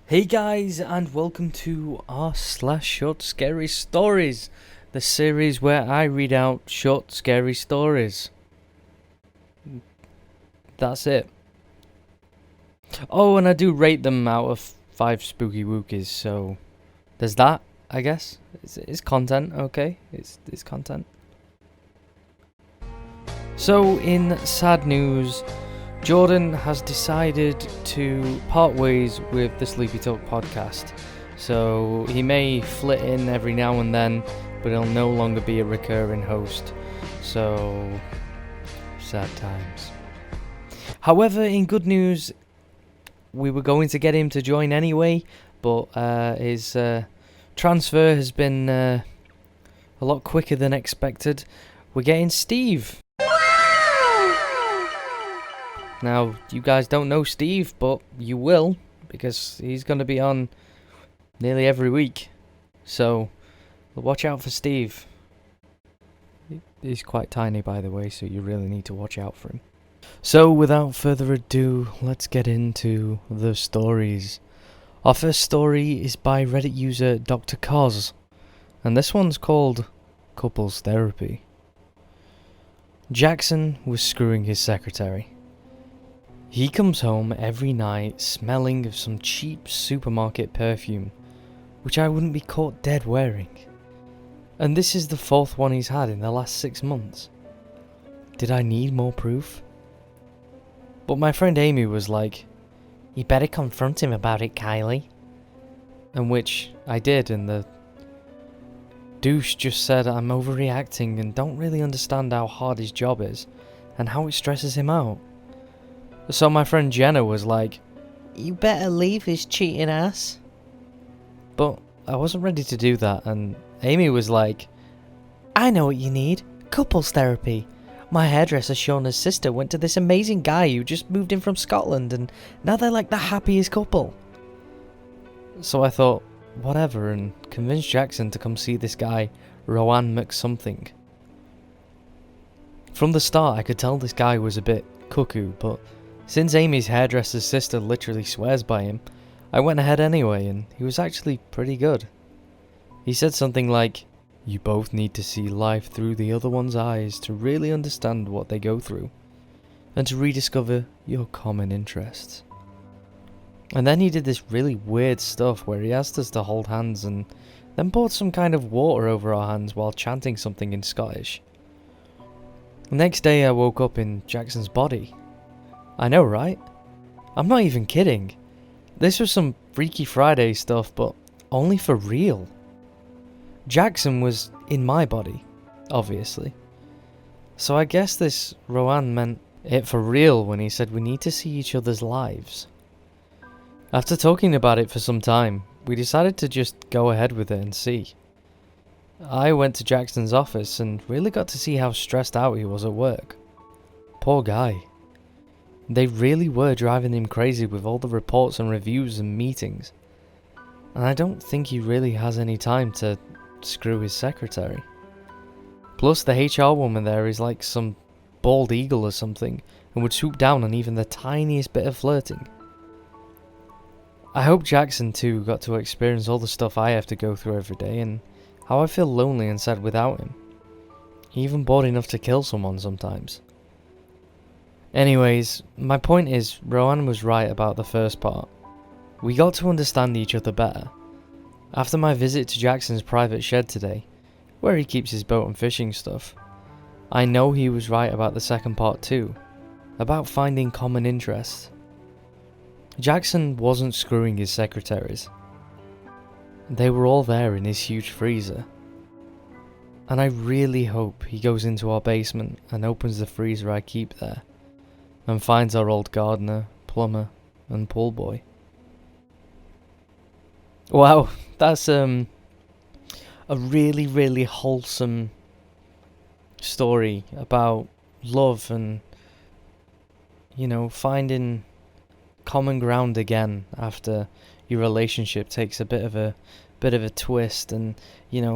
Hey guys, and welcome to r/short scary stories, the series where I read out short scary stories. That's it. Oh, and I do rate them out of 5 spooky wookies, so there's that, I guess. It's content, okay? It's content. So, in sad news, Jordan has decided to part ways with the Sleepy Talk podcast. So he may flit in every now and then, but he'll no longer be a recurring host. So, sad times. However, in good news, we were going to get him to join anyway, but his transfer has been a lot quicker than expected. We're getting Steve. Now, you guys don't know Steve, but you will, because he's going to be on nearly every week. So, watch out for Steve. He's quite tiny, by the way, so you really need to watch out for him. So, without further ado, let's get into the stories. Our first story is by Reddit user Dr. Cos, and this one's called Couples Therapy. Jackson was screwing his secretary. He comes home every night smelling of some cheap supermarket perfume, which I wouldn't be caught dead wearing. And this is the 4th one he's had in the last 6 months. Did I need more proof? But my friend Amy was like, "You better confront him about it, Kylie." And which I did, and the douche just said I'm overreacting and don't really understand how hard his job is, and how it stresses him out. So my friend Jenna was like, "You better leave his cheating ass." But I wasn't ready to do that, and Amy was like, "I know what you need. Couples therapy. My hairdresser Shauna's sister went to this amazing guy who just moved in from Scotland, and now they're like the happiest couple." So I thought, whatever, and convinced Jackson to come see this guy, Rowan McSomething. From the start I could tell this guy was a bit cuckoo, but since Amy's hairdresser's sister literally swears by him, I went ahead anyway, and he was actually pretty good. He said something like, "You both need to see life through the other one's eyes to really understand what they go through, and to rediscover your common interests." And then he did this really weird stuff where he asked us to hold hands and then poured some kind of water over our hands while chanting something in Scottish. The next day I woke up in Jackson's body. I know, right? I'm not even kidding. This was some Freaky Friday stuff, but only for real. Jackson was in my body, obviously. So I guess this Rowan meant it for real when he said we need to see each other's lives. After talking about it for some time, we decided to just go ahead with it and see. I went to Jackson's office and really got to see how stressed out he was at work. Poor guy. They really were driving him crazy with all the reports and reviews and meetings. And I don't think he really has any time to screw his secretary. Plus the HR woman there is like some bald eagle or something, and would swoop down on even the tiniest bit of flirting. I hope Jackson too got to experience all the stuff I have to go through every day, and how I feel lonely and sad without him. He even bored enough to kill someone sometimes. Anyways, my point is, Rowan was right about the first part. We got to understand each other better. After my visit to Jackson's private shed today, where he keeps his boat and fishing stuff, I know he was right about the second part too, about finding common interests. Jackson wasn't screwing his secretaries. They were all there in his huge freezer. And I really hope he goes into our basement and opens the freezer I keep there, and finds our old gardener, plumber, and pool boy. Wow, that's a really, really wholesome story about love and, finding common ground again after your relationship takes a bit of a twist, and,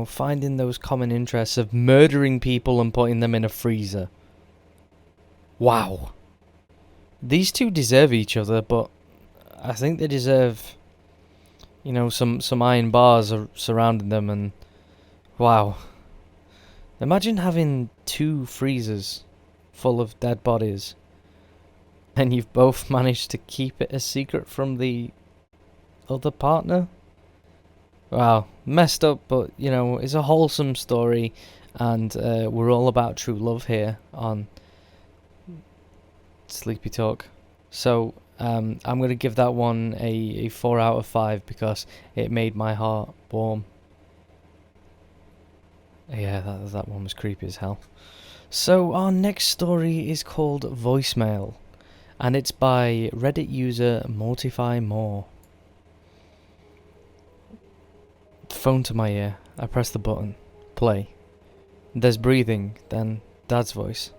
finding those common interests of murdering people and putting them in a freezer. Wow. These two deserve each other, but I think they deserve You know, some iron bars are surrounding them, and wow. Imagine having 2 freezers full of dead bodies, and you've both managed to keep it a secret from the other partner. Wow, messed up, but you know, it's a wholesome story, and we're all about true love here on Sleepy Talk. So I'm gonna give that one a 4 out of 5 because it made my heart warm. Yeah, that one was creepy as hell. So our next story is called Voicemail, and it's by Reddit user Mortify More. Phone to my ear. I press the button. Play. There's breathing, then Dad's voice.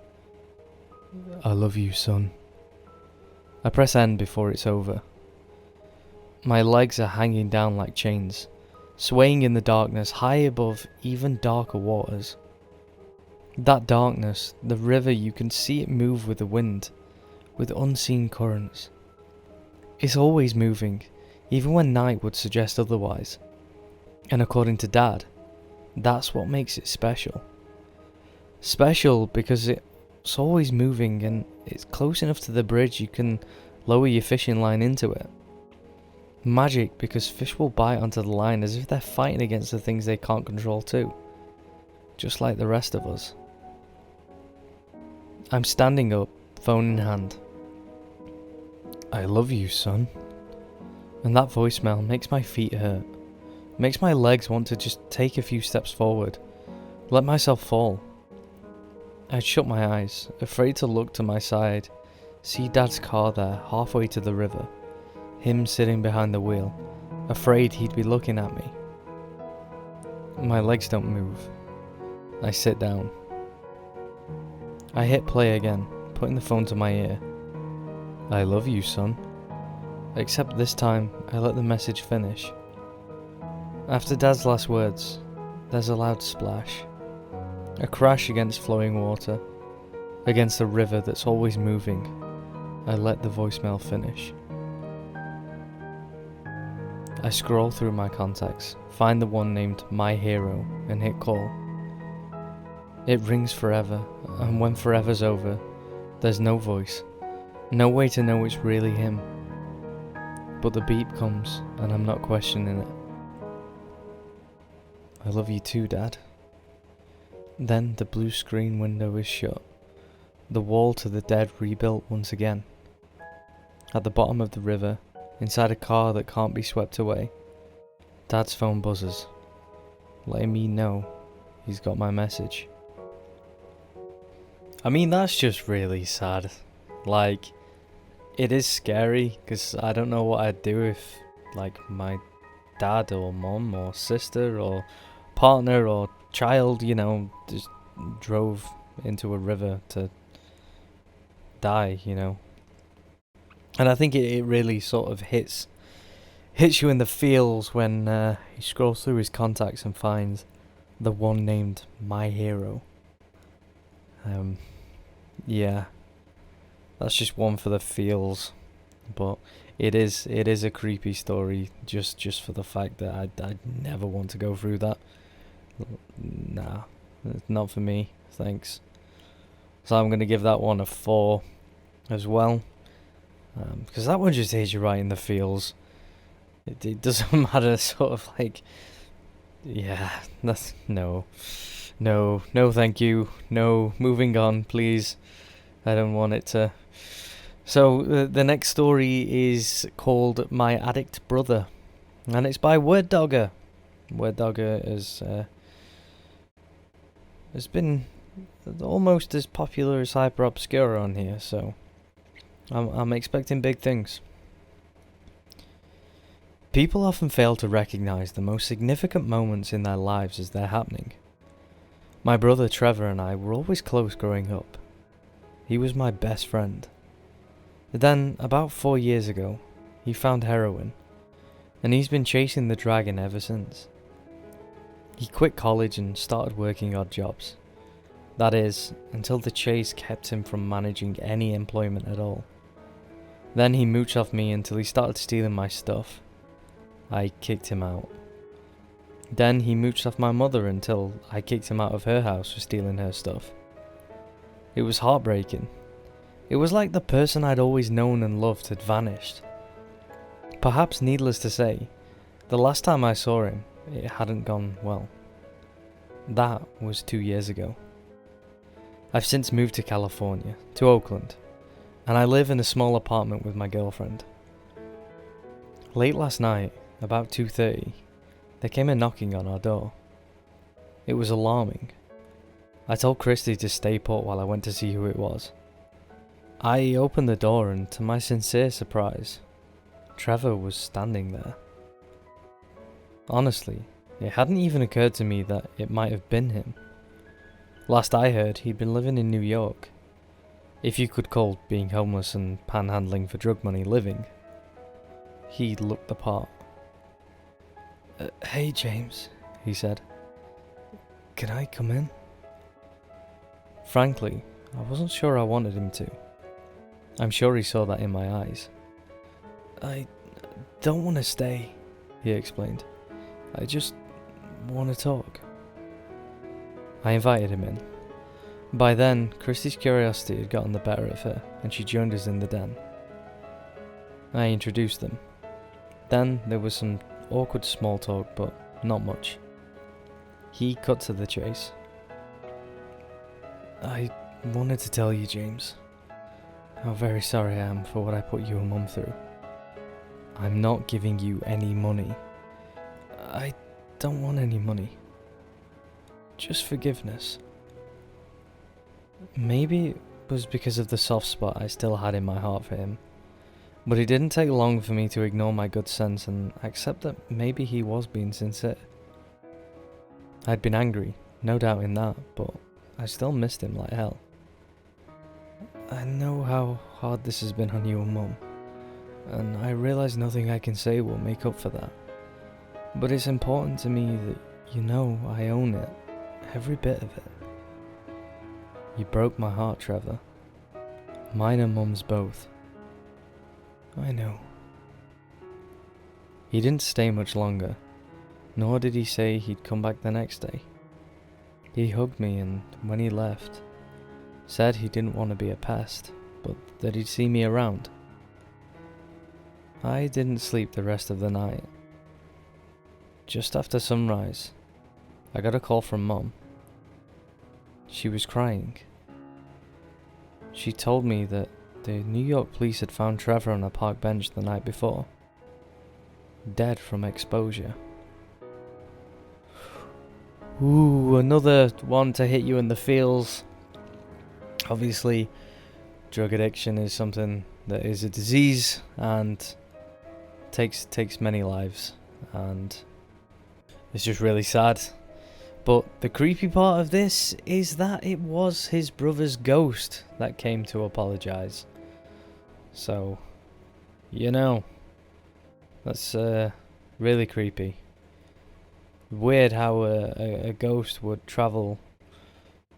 I love you, son. I press end before it's over. My legs are hanging down like chains, swaying in the darkness high above even darker waters. That darkness, the river, you can see it move with the wind, with unseen currents. It's always moving, even when night would suggest otherwise. And according to Dad, that's what makes it special. Special because it's always moving and it's close enough to the bridge you can lower your fishing line into it. Magic because fish will bite onto the line as if they're fighting against the things they can't control too. Just like the rest of us. I'm standing up, phone in hand. I love you, son. And that voicemail makes my feet hurt. Makes my legs want to just take a few steps forward. Let myself fall. I shut my eyes, afraid to look to my side. See Dad's car there, halfway to the river. Him sitting behind the wheel, afraid he'd be looking at me. My legs don't move. I sit down. I hit play again, putting the phone to my ear. I love you, son. Except this time, I let the message finish. After Dad's last words, there's a loud splash. A crash against flowing water, against a river that's always moving. I let the voicemail finish. I scroll through my contacts, find the one named My Hero, and hit call. It rings forever, and when forever's over, there's no voice, no way to know it's really him. But the beep comes, and I'm not questioning it. I love you too, Dad. Then the blue screen window is shut, the wall to the dead rebuilt once again. At the bottom of the river, inside a car that can't be swept away, Dad's phone buzzes, letting me know he's got my message. I mean, that's just really sad. Like, it is scary, because I don't know what I'd do if, like, my dad or mom or sister or partner or child, you know, just drove into a river to die, you know. And I think it really sort of hits you in the feels when he scrolls through his contacts and finds the one named My Hero. Yeah, that's just one for the feels, but it is a creepy story just for the fact that I'd never want to go through that. Nah, it's not for me, thanks. So I'm gonna give that one a 4 as well, because that one just hits you right in the feels. It doesn't matter, sort of like, yeah, that's no, thank you, no, moving on, please. I don't want it to. So the next story is called My Addict Brother, and it's by Word Dogger. Word Dogger has been almost as popular as Hyper Obscura on here, so I'm expecting big things. People often fail to recognize the most significant moments in their lives as they're happening. My brother Trevor and I were always close growing up. He was my best friend. Then, about 4 years ago, he found heroin, and he's been chasing the dragon ever since. He quit college and started working odd jobs. That is, until the chase kept him from managing any employment at all. Then he mooched off me until he started stealing my stuff. I kicked him out. Then he mooched off my mother until I kicked him out of her house for stealing her stuff. It was heartbreaking. It was like the person I'd always known and loved had vanished. Perhaps needless to say, the last time I saw him, it hadn't gone well. That was 2 years ago. I've since moved to California, to Oakland, and I live in a small apartment with my girlfriend. Late last night, about 2:30, there came a knocking on our door. It was alarming. I told Christy to stay put while I went to see who it was. I opened the door and, to my sincere surprise, Trevor was standing there. Honestly, it hadn't even occurred to me that it might have been him. Last I heard, he'd been living in New York. If you could call being homeless and panhandling for drug money living. He looked the part. Hey James, he said. Can I come in? Frankly, I wasn't sure I wanted him to. I'm sure he saw that in my eyes. I don't want to stay, he explained. I just want to talk. I invited him in. By then, Christy's curiosity had gotten the better of her, and she joined us in the den. I introduced them. Then there was some awkward small talk, but not much. He cut to the chase. I wanted to tell you, James, how very sorry I am for what I put you and Mum through. I'm not giving you any money. I don't want any money. Just forgiveness. Maybe it was because of the soft spot I still had in my heart for him, but it didn't take long for me to ignore my good sense and accept that maybe he was being sincere. I'd been angry, no doubt in that, but I still missed him like hell. I know how hard this has been on you and Mum, and I realise nothing I can say will make up for that. But it's important to me that you know I own it, every bit of it. You broke my heart, Trevor. Mine and Mum's both. I know. He didn't stay much longer, nor did he say he'd come back the next day. He hugged me and, when he left, said he didn't want to be a pest, but that he'd see me around. I didn't sleep the rest of the night. Just after sunrise, I got a call from Mum. She was crying. She told me that the New York police had found Trevor on a park bench the night before, dead from exposure. Ooh, another one to hit you in the feels. Obviously, drug addiction is something that is a disease and takes many lives, and it's just really sad. But the creepy part of this is that it was his brother's ghost that came to apologise. So, you know, that's really creepy. Weird how a ghost would travel.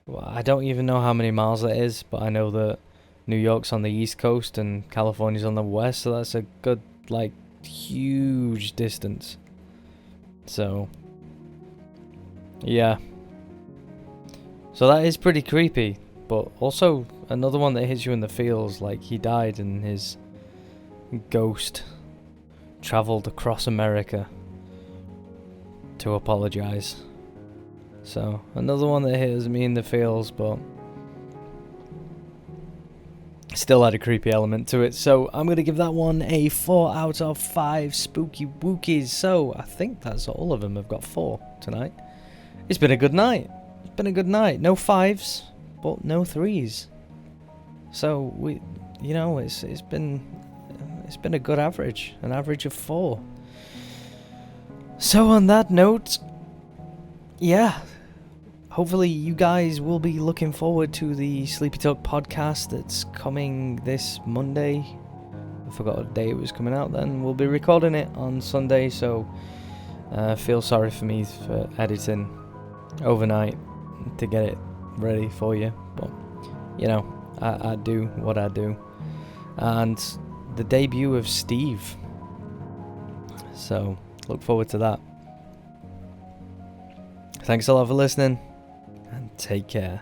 Well, I don't even know how many miles that is, but I know that New York's on the east coast and California's on the west, so that's a good, like, huge distance. So, yeah. So that is pretty creepy, but also another one that hits you in the feels, like he died and his ghost travelled across America to apologise. So, another one that hits me in the feels, but still had a creepy element to it. So, I'm going to give that one a 4 out of 5 spooky wookies. So, I think that's all of them. I've got 4 tonight. It's been a good night. It's been a good night. No 5s, but no 3s. So, it's been a good average. An average of 4. So, on that note, yeah, hopefully you guys will be looking forward to the Sleepy Talk podcast that's coming this Monday. I forgot what day it was coming out then. We'll be recording it on Sunday, so feel sorry for me for editing overnight to get it ready for you. But, I do what I do. And the debut of Steve. So, look forward to that. Thanks a lot for listening, and take care.